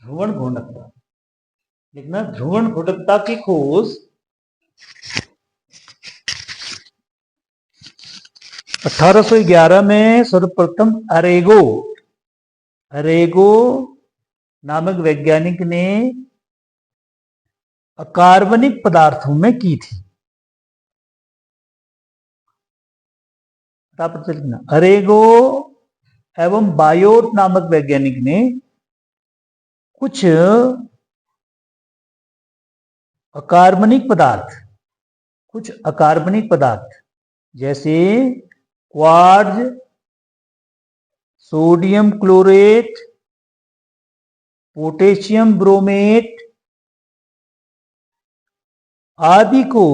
ध्रुवण घूर्णकता लिखना। ध्रुवण घूर्णकता की खोज 1811 में सर्वप्रथम अरेगो नामक वैज्ञानिक ने अकार्बनिक पदार्थों में की थी। अरेगो एवं बायोट नामक वैज्ञानिक ने कुछ अकार्बनिक पदार्थ जैसे quartz, sodium chlorate, potassium bromate आदि को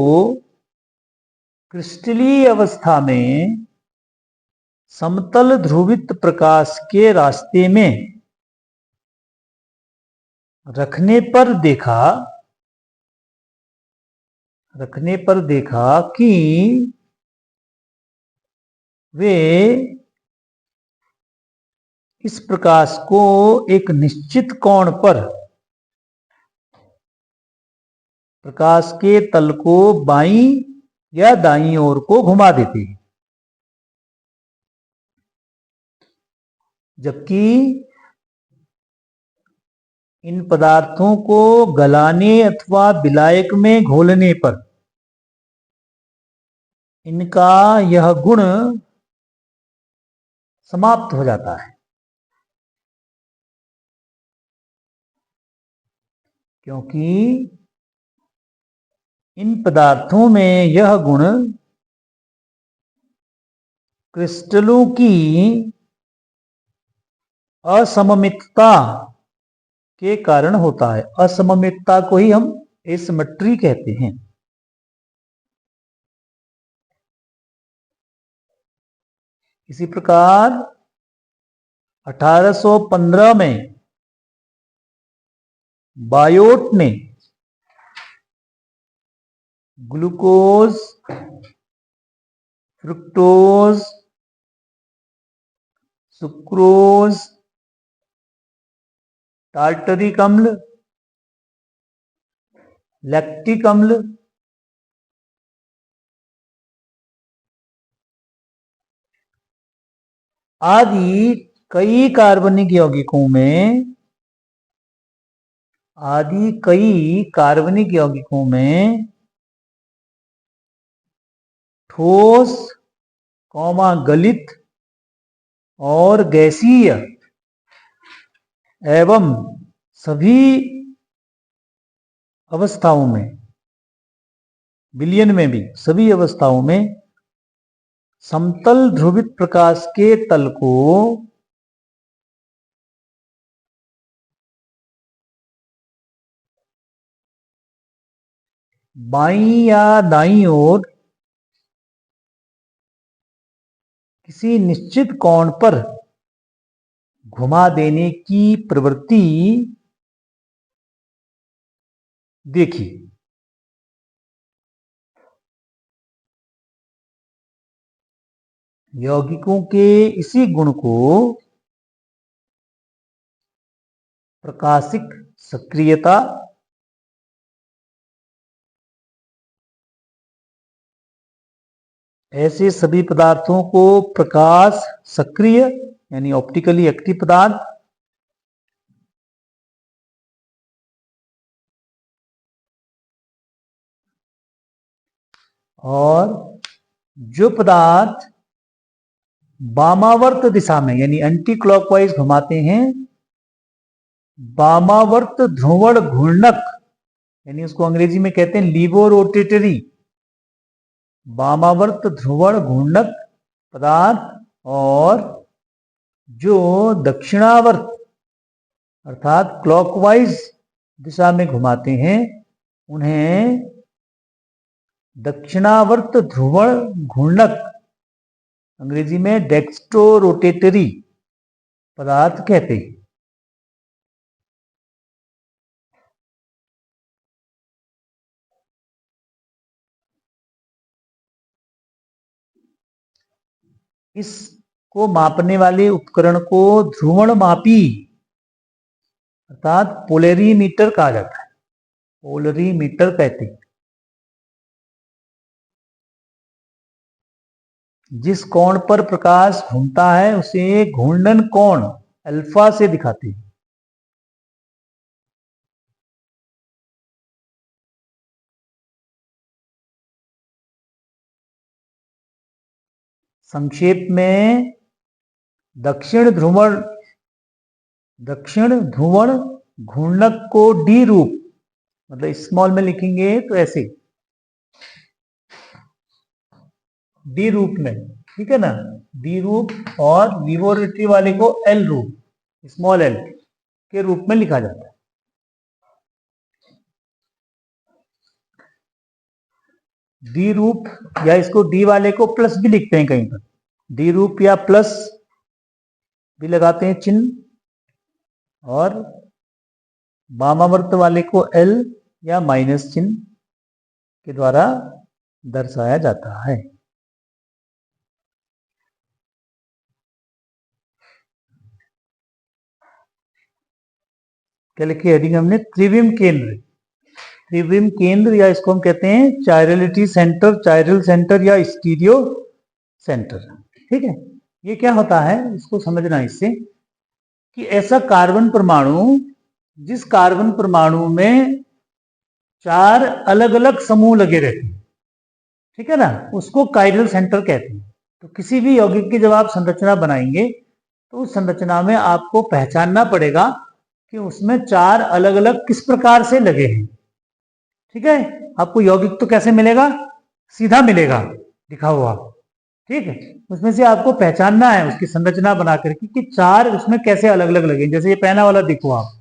क्रिस्टलीय अवस्था में समतल ध्रुवित प्रकाश के रास्ते में रखने पर देखा कि वे इस प्रकाश को एक निश्चित कोण पर प्रकाश के तल को बाईं या दाईं ओर को घुमा देते हैं, जबकि इन पदार्थों को गलाने अथवा विलायक में घोलने पर इनका यह गुण समाप्त हो जाता है, क्योंकि इन पदार्थों में यह गुण क्रिस्टलों की असममितता के कारण होता है। असममितता को ही हम एसिमेट्री कहते हैं। इसी प्रकार 1815 में बायोट ने ग्लूकोज, फ्रुक्टोज, सुक्रोज, टार्टरिक अम्ल, लैक्टिक अम्ल आदि कई कार्बनिक यौगिकों में ठोस, गलित और गैसीय एवं सभी अवस्थाओं में, विलयन में भी सभी अवस्थाओं में समतल ध्रुवित प्रकाश के तल को बाईं या दाईं ओर किसी निश्चित कोण पर घुमा देने की प्रवृत्ति देखी। यौगिकों के इसी गुण को प्रकाशिक सक्रियता ऐसे सभी पदार्थों को प्रकाश सक्रिय यानी ऑप्टिकली एक्टिव पदार्थ और जो पदार्थ वामावर्त दिशा में यानी एंटी क्लॉकवाइज घुमाते हैं, वामावर्त ध्रुवण घूर्णक यानी उसको अंग्रेजी में कहते हैं लीवो रोटेटरी, वामावर्त ध्रुवण घूर्णक पदार्थ और जो दक्षिणावर्त अर्थात क्लॉकवाइज दिशा में घुमाते हैं उन्हें दक्षिणावर्त ध्रुवण घूर्णक अंग्रेजी में डेक्स्ट्रो रोटेटरी पदार्थ कहते हैं। इसको मापने वाले उपकरण को ध्रुवण मापी अर्थात पोलरीमीटर कहा जाता है, पोलरीमीटर कहते हैं। जिस कोण पर प्रकाश घूमता है उसे घूर्णन कोण अल्फा से दिखाते हैं। संक्षेप में दक्षिण ध्रुवण घूर्णक को डी रूप, मतलब स्मॉल में लिखेंगे तो ऐसे डी रूप में, ठीक है ना, डी रूप, और लिबोरेटरी वाले को एल रूप, स्मॉल एल के रूप में लिखा जाता है। डी रूप, या इसको डी वाले को प्लस भी लिखते हैं कहीं पर, डी रूप या प्लस भी लगाते हैं चिन्ह, और वामावर्त वाले को एल या माइनस चिन्ह के द्वारा दर्शाया जाता है। क्या लिखी हेडिंग हमने? त्रिविम केंद्र। त्रिविम केंद्र, या इसको हम कहते हैं चायरलिटी सेंटर, चायरल सेंटर या स्टीरियो सेंटर। ठीक है, ये क्या होता है इसको समझना इससे कि ऐसा कार्बन परमाणु, जिस कार्बन परमाणु में 4 अलग अलग समूह लगे रहते हैं, ठीक है ना, उसको कायरल सेंटर कहते हैं। तो किसी भी यौगिक की जब आप संरचना बनाएंगे तो उस संरचना में आपको पहचानना पड़ेगा कि उसमें 4 अलग अलग किस प्रकार से लगे हैं। ठीक है, आपको यौगिक तो कैसे मिलेगा? सीधा मिलेगा लिखा हुआ, ठीक है। उसमें से आपको पहचानना है उसकी संरचना बना करके कि 4 उसमें कैसे अलग अलग लगे। जैसे ये पहला वाला देखो आप,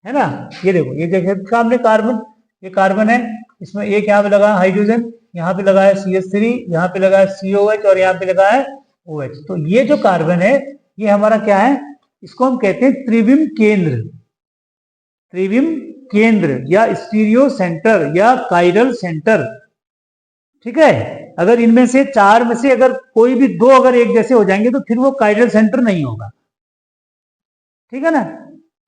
है ना, ये देखो, ये जैसे सामने कार्बन, ये कार्बन है, इसमें एक यहाँ पे लगा हाइड्रोजन, यहाँ पे लगा है CH3, यहाँ पे लगा है COH, और यहाँ पे लगा है OH। तो ये जो कार्बन है ये हमारा क्या है? इसको हम कहते हैं त्रिविम केंद्र, त्रिविम केंद्र या स्टीरियो सेंटर या कायरल सेंटर। ठीक है, अगर इनमें से 4 में से अगर कोई भी 2 अगर एक जैसे हो जाएंगे तो फिर वो कायरल सेंटर नहीं होगा। ठीक है ना,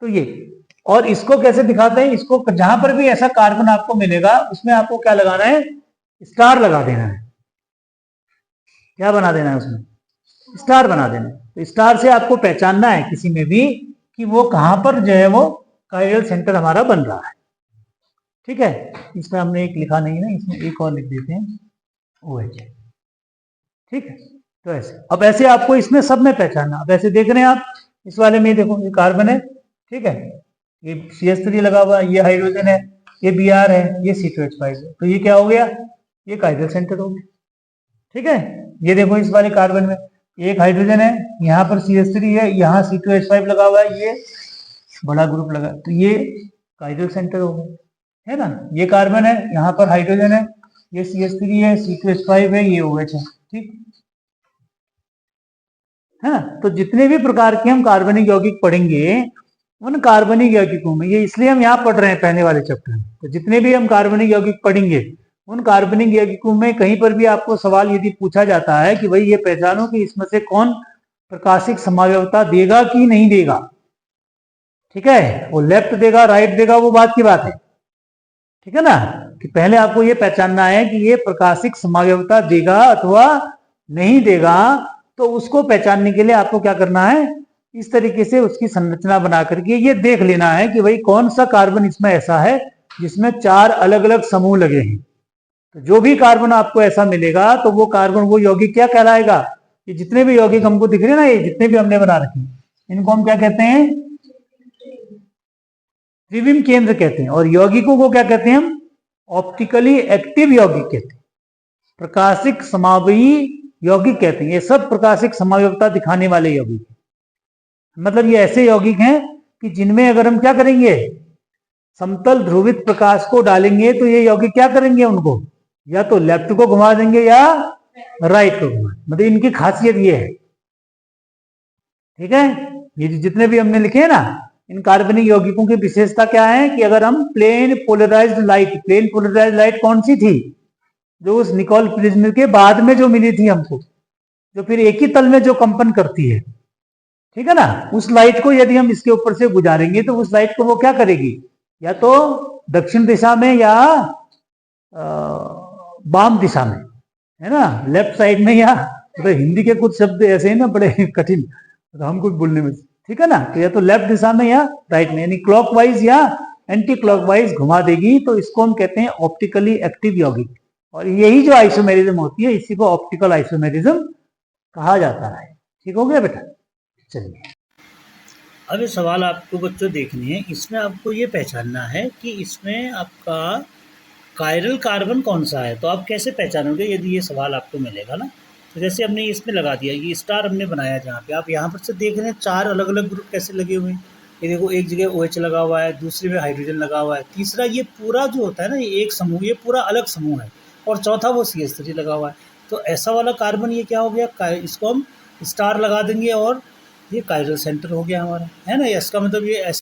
तो ये, और इसको कैसे दिखाते हैं? इसको जहां पर भी ऐसा कार्बन आपको मिलेगा उसमें आपको क्या लगाना है? स्टार लगा देना है। क्या बना देना है? उसमें स्टार बना देना है। तो स्टार से आपको पहचानना है किसी में भी कि वो कहां पर जो है वो कायरल सेंटर हमारा बन रहा है। ठीक है, इसमें हमने एक लिखा नहीं है, इसमें एक और लिख देते हैं OH। ठीक है, तो ऐसे, अब ऐसे आपको इसमें सब में पहचानना। अब ऐसे देख रहे हैं आप, इस वाले में देखो ये कार्बन है, ठीक है, ये CH3 लगा हुआ, ये हाइड्रोजन है, ये Br है, ये C2H5 है। तो ये क्या हो गया? ये कायरल सेंटर हो गया। ठीक है, ये देखो इस वाले कार्बन में एक हाइड्रोजन है, यहाँ पर CH3 है, यहाँ C2H5 लगा हुआ है, ये बड़ा ग्रुप लगा, तो ये कायरल सेंटर हो गया, है ना। ये कार्बन है, यहाँ पर हाइड्रोजन है, ये CH3 है, C2H5 है, ये OH है। ठीक है ना, तो जितने भी प्रकार के हम कार्बनिक यौगिक पढ़ेंगे उन कार्बनिक यौगिकों में, ये इसलिए हम यहाँ पढ़ रहे हैं पहले वाले चैप्टर में, तो जितने भी हम कार्बनिक यौगिक पढ़ेंगे उन कार्बनिक यौगिकों में कहीं पर भी आपको सवाल यदि पूछा जाता है कि भाई ये पहचानो कि इसमें से कौन प्रकाशिक समावयवता देगा कि नहीं देगा, ठीक है, वो लेफ्ट देगा राइट देगा वो बात की बात है। ठीक है ना, कि पहले आपको ये पहचानना है कि ये प्रकाशिक समावयवता देगा अथवा नहीं देगा। तो उसको पहचानने के लिए आपको क्या करना है? इस तरीके से उसकी संरचना बना करके ये देख लेना है कि भाई कौन सा कार्बन इसमें ऐसा है जिसमें 4 अलग अलग समूह लगे हैं। तो जो भी कार्बन आपको ऐसा मिलेगा तो वो कार्बन, वो यौगिक क्या कहलाएगा? ये जितने भी यौगिक हमको दिख रहे हैं ना, ये जितने भी हमने बना रखे हैं, इनको हम क्या कहते हैं? त्रिविम केंद्र कहते हैं। और यौगिकों को क्या कहते हैं हम? ऑप्टिकली एक्टिव यौगिक कहते हैं, प्रकाशिक समावयी यौगिक कहते हैं। ये सब प्रकाशिक समावयवता दिखाने वाले यौगिक हैं। मतलब ये ऐसे यौगिक हैं कि जिनमें अगर हम क्या करेंगे, समतल ध्रुवित प्रकाश को डालेंगे तो ये यौगिक क्या करेंगे? उनको या तो लेफ्ट को घुमा देंगे या राइट को घुमा, मतलब इनकी खासियत ये है। ठीक है, ये जितने भी हमने लिखे हैं ना, इन कार्बनिक यौगिकों की विशेषता क्या है कि अगर हम प्लेन पोलराइज्ड लाइट कौन सी थी? जो उस निकोल प्रिज्म के बाद में जो मिली थी हमको, जो फिर एक ही तल में जो कंपन करती है, ठीक है ना। उस लाइट को यदि हम इसके ऊपर से गुजारेंगे तो उस लाइट को वो क्या करेगी, या तो दक्षिण दिशा में या वाम दिशा में, है ना, लेफ्ट साइड में, या तो हिंदी के कुछ शब्द ऐसे हैं ना बड़े कठिन, तो हम कुछ बोलने में, ठीक है ना, तो या तो लेफ्ट दिशा में या राइट में, यानी क्लॉकवाइज या एंटी क्लॉकवाइज घुमा देगी, तो इसको हम कहते हैं ऑप्टिकली एक्टिव यौगिक। और यही जो आइसोमेरिज्म होती है इसी को ऑप्टिकल आइसोमेरिज्म कहा जाता है। ठीक हो गया बेटा, चलिए। अब ये सवाल आपको बच्चों देखने हैं, इसमें आपको ये पहचानना है कि इसमें आपका कायरल कार्बन कौन सा है। तो आप कैसे पहचानोगे यदि ये सवाल आपको मिलेगा ना। तो जैसे हमने इसमें लगा दिया, ये स्टार हमने बनाया जहाँ पे, आप यहाँ पर से देख रहे हैं 4 अलग-अलग ग्रुप कैसे लगे हुए हैं। ये देखो, एक जगह OH लगा हुआ है, दूसरे में हाइड्रोजन लगा हुआ है, तीसरा ये पूरा जो होता है ना, ये एक समूह, ये पूरा अलग समूह है, और चौथा वो CH3 लगा हुआ है। तो ऐसा वाला कार्बन ये क्या हो गया, इसको हम स्टार लगा देंगे और ये कायरल सेंटर हो गया हमारा, है ना। इसका मतलब ये ऐसा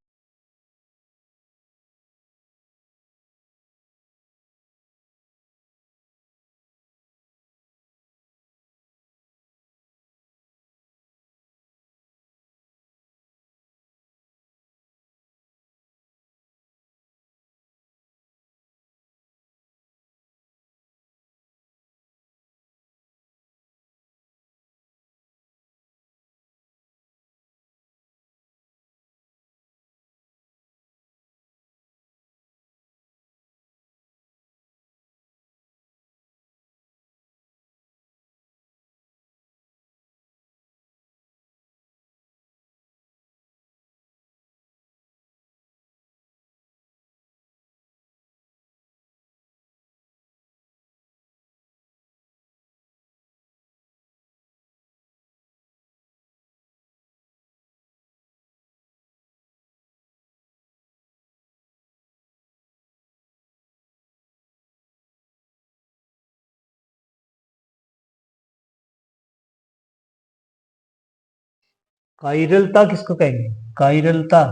कायरलता किसको कहेंगे, कायरलता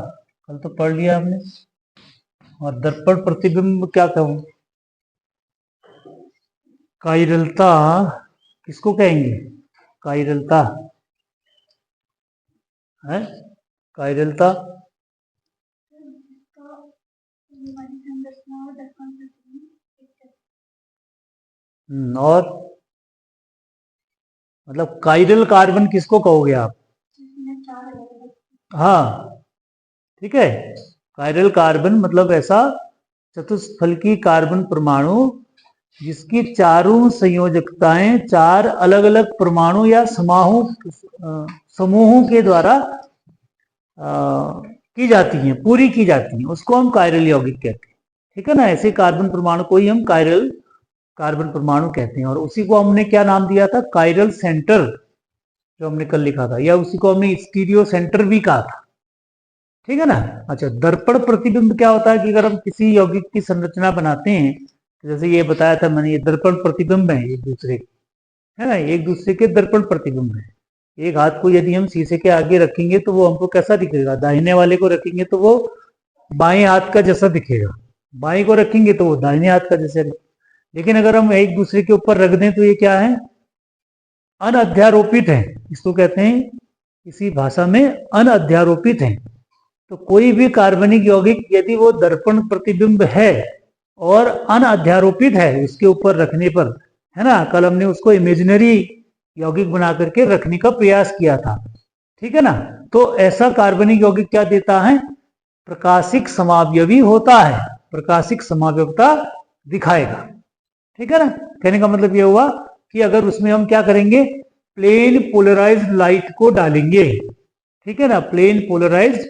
कल तो पढ़ लिया हमने। और दर्पण प्रतिबिंब क्या कहूं, कायरलता किसको कहेंगे, कायरलता है, कायरलता। और मतलब कायरल कार्बन किसको कहोगे आप, हाँ ठीक है। कायरल कार्बन मतलब ऐसा चतुष्फलकी कार्बन परमाणु जिसकी चारों संयोजकताएं 4 अलग अलग परमाणु या समूहों के द्वारा की जाती हैं, पूरी की जाती हैं, उसको हम कायरल यौगिक कहते हैं। ठीक है ना, ऐसे कार्बन परमाणु को ही हम कायरल कार्बन परमाणु कहते हैं। और उसी को हमने क्या नाम दिया था, कायरल सेंटर, जो हमने कल लिखा था, या उसी को हमने स्टीरियो सेंटर भी कहा था। ठीक है ना। अच्छा, दर्पण प्रतिबिंब क्या होता है कि अगर हम किसी यौगिक की संरचना बनाते हैं, तो जैसे ये बताया था मैंने, ये दर्पण प्रतिबिंब है एक दूसरे के, है ना, एक दूसरे के दर्पण प्रतिबिंब है। एक हाथ को यदि हम शीशे के आगे रखेंगे तो वो हमको कैसा दिखेगा, दाहिने वाले को रखेंगे तो वो बाएं हाथ का जैसा दिखेगा, बाएं को रखेंगे तो वो दाहिने हाथ का जैसे। लेकिन अगर हम एक दूसरे के ऊपर रख दें तो ये क्या है, अनअध्यारोपित है, इसको कहते हैं इसी भाषा में अनअध्यारोपित है। तो कोई भी कार्बनिक यौगिक यदि वो दर्पण प्रतिबिंब है और अनअध्यारोपित है उसके ऊपर रखने पर, है ना, कल हमने उसको इमेजिनरी यौगिक बना करके रखने का प्रयास किया था। ठीक है ना। तो ऐसा कार्बनिक यौगिक क्या देता है, प्रकाशिक समावयवी होता है, प्रकाशिक समावयवता दिखाएगा। ठीक है ना। कहने का मतलब ये हुआ कि अगर उसमें हम क्या करेंगे, प्लेन पोलराइज्ड लाइट को डालेंगे, ठीक है ना, प्लेन पोलराइज्ड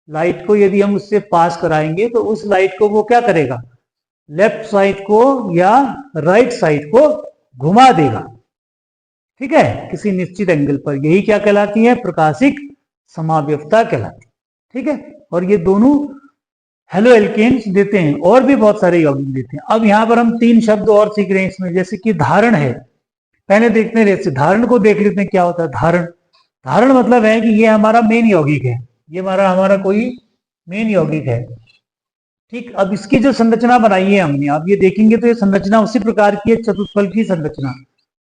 लाइट को यदि हम उससे पास कराएंगे तो उस लाइट को वो क्या करेगा, लेफ्ट साइड को या राइट साइड को घुमा देगा। ठीक है, किसी निश्चित एंगल पर, यही क्या कहलाती है, प्रकाशिक समावयवता कहलाती है। ठीक है। और ये दोनों हेलो एल्केन्स देते हैं, और भी बहुत सारे यौगिक देते हैं। अब यहां पर हम 3 शब्द और सीख रहे हैं इसमें, जैसे कि धारण है। पहले देखते हैं, जैसे धारण को देख लेते हैं क्या होता है। धारण, धारण मतलब है कि ये हमारा मेन यौगिक है, ये हमारा कोई मेन यौगिक है। ठीक, अब इसकी जो संरचना बनाई है हमने, आप ये देखेंगे तो ये संरचना उसी प्रकार की है, चतुष्फल की संरचना,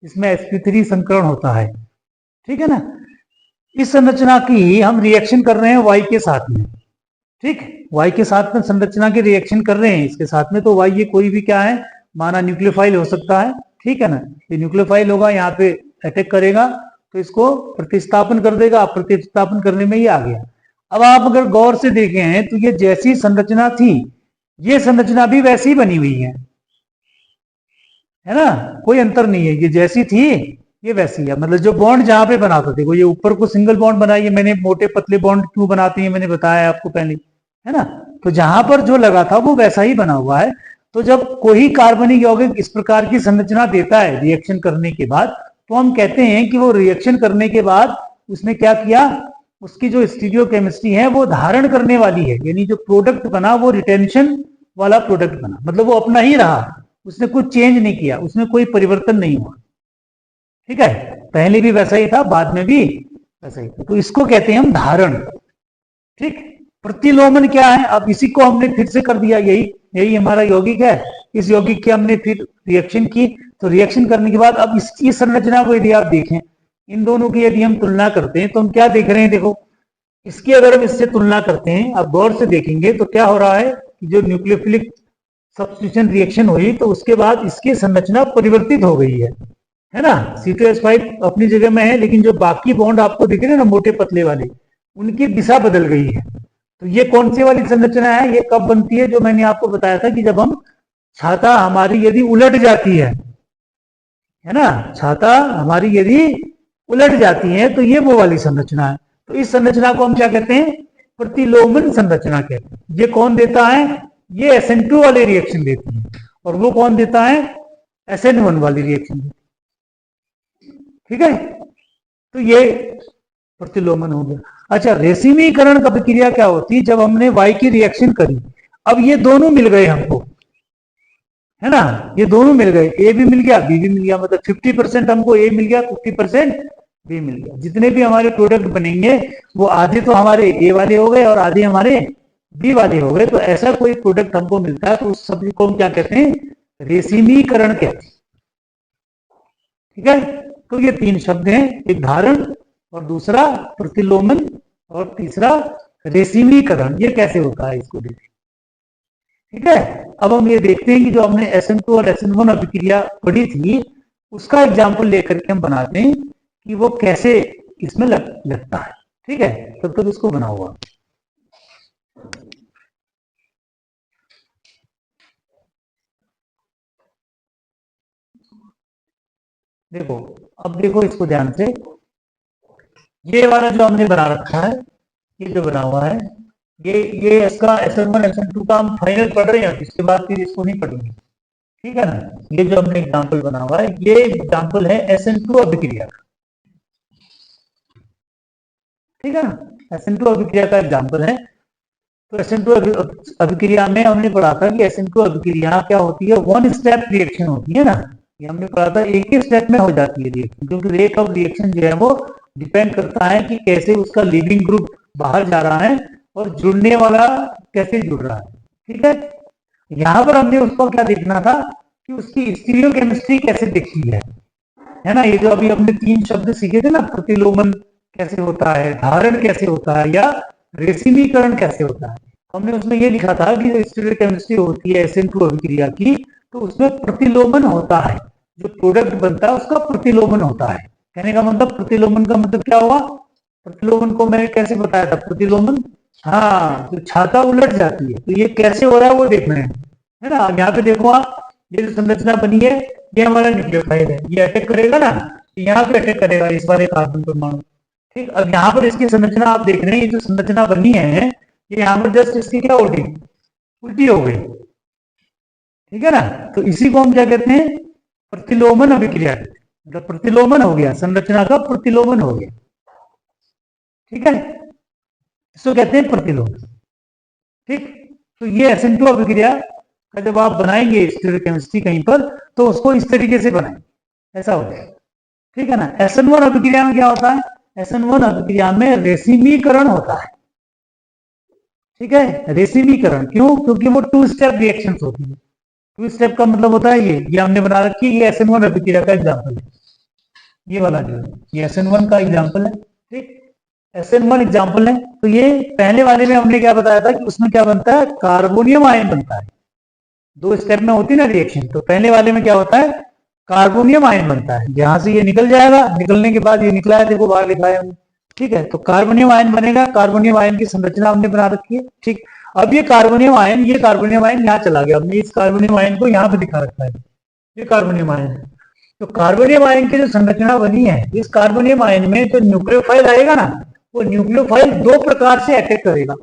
इसमें sp3 संकरण होता है। ठीक है ना। इस संरचना की हम रिएक्शन कर रहे हैं Y के साथ में, ठीक, Y के साथ में संरचना के रिएक्शन कर रहे हैं इसके साथ में, तो Y ये कोई भी क्या है, माना न्यूक्लियोफाइल हो सकता है, ठीक है ना, ये न्यूक्लियोफाइल होगा, यहाँ पे अटैक करेगा तो इसको प्रतिस्थापन कर देगा, प्रतिस्थापन करने में ये आ गया। अब आप अगर गौर से देखें हैं तो ये जैसी संरचना थी, ये संरचना भी वैसी ही बनी हुई है ना, कोई अंतर नहीं है, ये जैसी थी ये वैसी है। मतलब जो बॉन्ड जहां पे बनाते थे, वो ये ऊपर को सिंगल बॉन्ड बनाइए, मैंने मोटे पतले बॉन्ड क्यों बनाते हैं मैंने बताया आपको पहले, है ना, तो जहां पर जो लगा था वो वैसा ही बना हुआ है। तो जब कोई कार्बनिक यौगिक इस प्रकार की संरचना देता है रिएक्शन करने के बाद, तो हम कहते हैं कि वो रिएक्शन करने के बाद उसने क्या किया, उसकी जो स्टीरियोकेमिस्ट्री है वो धारण करने वाली है, यानी जो प्रोडक्ट बना वो रिटेंशन वाला प्रोडक्ट बना, मतलब वो अपना ही रहा, उसने कुछ चेंज नहीं किया, उसमें कोई परिवर्तन नहीं हुआ, ठीक है, पहले भी वैसा ही था, बाद में भी वैसा ही था, तो इसको कहते हैं हम धारण, ठीक। प्रतिलोमन क्या है, अब इसी को हमने फिर से कर दिया, यही हमारा यौगिक है, इस यौगिक की हमने फिर रिएक्शन की, तो रिएक्शन करने के बाद अब इसकी संरचना को यदि आप देखें, इन दोनों की यदि हम तुलना करते हैं तो हम क्या देख रहे हैं, देखो इसकी अगर हम इससे तुलना करते हैं, आप गौर से देखेंगे तो क्या हो रहा है कि जो न्यूक्लियोफिलिक सब्स्टिट्यूशन रिएक्शन हुई तो उसके बाद इसकी संरचना परिवर्तित हो गई है ना, C2H5 अपनी जगह में है, लेकिन जो बाकी बॉन्ड आपको दिख रहे हैं ना मोटे पतले वाले, उनकी दिशा बदल गई है। तो ये कौन सी वाली संरचना है, ये कब बनती है, जो मैंने आपको बताया था कि जब हम छाता हमारी यदि उलट जाती है ना, छाता हमारी यदि उलट जाती है तो ये वो वाली संरचना है। तो इस संरचना को हम क्या कहते हैं, प्रतिलोमन संरचना कहते हैं। ये कौन देता है, ये SN2 वाले रिएक्शन देती है, और वो कौन देता है, SN1 वाली रिएक्शन देती है, ठीक है, तो ये प्रतिलोमन हो गया। अच्छा, रेसिमीकरण का प्रक्रिया क्या होती है, जब हमने Y की रिएक्शन करी, अब ये दोनों मिल गए हमको, है ना, ये दोनों मिल गए, A भी मिल गया B भी मिल गया, मतलब 50% हमको A मिल गया, 50% B मिल गया। जितने भी हमारे प्रोडक्ट बनेंगे वो आधे तो हमारे A वाले हो गए और आधे हमारे B वाले हो गए। तो ऐसा कोई प्रोडक्ट हमको मिलता है तो उस सब्जी को हम क्या कहते हैं, रेसिमीकरण कहते हैं, ठीक है। तो ये तीन शब्द हैं, एक धारण और दूसरा प्रतिलोमन और तीसरा रेसिमीकरण। ये कैसे होता है इसको देखिए, ठीक है। अब हम ये देखते हैं कि जो हमने SN2 और SN1 अभिक्रिया पढ़ी थी उसका एग्जाम्पल लेकर के हम बनाते हैं कि वो कैसे इसमें लगता है, ठीक है। तब तक इसको बना हुआ, देखो, अब देखो इसको ध्यान से, ये वाला जो हमने बना रखा है, ये जो बना हुआ है, ये इसका SN1 SN2 का हम फाइनल पढ़ रहे हैं, इसके बाद फिर इसको नहीं पढ़ेंगे, ठीक है ना। ये जो हमने एग्जाम्पल बना हुआ है, ये एग्जाम्पल है SN2 अभिक्रिया का, ठीक है ना, SN2 अभिक्रिया का एग्जाम्पल है। तो SN2 अभिक्रिया में हमने पढ़ा था कि SN2 अभिक्रिया क्या होती है, वन स्टेप रिएक्शन होती है ना, ये हमने पढ़ा था, एक ही स्टेप में हो जाती है रिएक्शन, क्योंकि रेट ऑफ रिएक्शन जो है वो डिपेंड करता है कि कैसे उसका लीविंग ग्रुप बाहर जा रहा है और जुड़ने वाला कैसे जुड़ रहा है, ठीक है। यहाँ पर हमने उसको क्या देखना था कि उसकी स्टीरियोकेमिस्ट्री कैसे दिखती है ना। ये जो अभी हमने तीन शब्द सीखे थे ना, प्रतिलोमन कैसे होता है, धारण कैसे होता है, या रेसिमीकरण कैसे होता है, हमने उसमें ये लिखा था कि जो स्टीरियोकेमिस्ट्री होती है SN2 अभिक्रिया की, तो उसमें प्रतिलोमन होता है, जो प्रोडक्ट बनता है उसका प्रतिलोमन होता है। कहने का मतलब, प्रतिलोमन का मतलब क्या हुआ, प्रतिलोमन को मैंने कैसे बताया था, प्रतिलोमन, हाँ, तो छाता उलट जाती है, तो ये कैसे हो रहा है वो देखना है ना। यहाँ पे देखो आप, ये जो संरचना बनी है ये हमारा न्यूक्लियोफाइल है, ये अटैक करेगा ना, यहाँ पे अटैक करेगा इस वाले कार्बन परमाणु, ठीक। अब यहाँ पर इसकी संरचना आप देख रहे हैं, ये जो संरचना बनी है ये यहाँ पर जस्ट इसकी क्या उल्टी उल्टी हो गई, ठीक है ना। तो इसी को हम क्या कहते हैं, प्रतिलोमन अभिक्रिया, मतलब प्रतिलोमन हो गया, संरचना का प्रतिलोमन हो गया, ठीक है, इसको कहते हैं प्रतिलोमन, ठीक। तो ये SN2 अभिक्रिया का जब आप बनाएंगे स्टीरियोकेमिस्ट्री कहीं पर, तो उसको इस तरीके से बनाएं, ऐसा हो जाएगा, ठीक है ना। SN1 अभिक्रिया में क्या होता है, SN1 अभिक्रिया में रेसिमीकरण होता है, ठीक है, रेसिमीकरण क्यों, क्योंकि वो टू स्टेप रिएक्शन होती है। टू स्टेप का मतलब होता है ये हमने बना रखी है, ये SN1 अभिक्रिया का एग्जाम्पल है, ये वाला जो है ये SN1 का एग्जाम्पल है, ठीक। SN1 एग्जाम्पल है। तो ये पहले वाले में हमने क्या बताया था कि उसमें क्या बनता है, कार्बोनियम आयन बनता है। 2 स्टेप में होती है ना रिएक्शन, तो पहले वाले में क्या होता है, कार्बोनियम आयन बनता है। यहां से ये निकल जाएगा, निकलने के बाद ये निकला है, देखो बाहर लिखा है हमने, ठीक है। तो कार्बोनियम आयन बनेगा, कार्बोनियम आयन की संरचना हमने बना रखी है, ठीक। अब ये कार्बोनियम आयन यहाँ चला गया, हमने इस कार्बोनियम आयन को यहाँ पे दिखा रखा है, ये कार्बोनियम आयन है। तो कार्बोनियम आयन की जो संरचना बनी है, इस कार्बोनियम आयन में जो न्यूक्लियोफाइल आएगा ना, वो न्यूक्लियोफाइल 2 प्रकार से अटैक करेगा।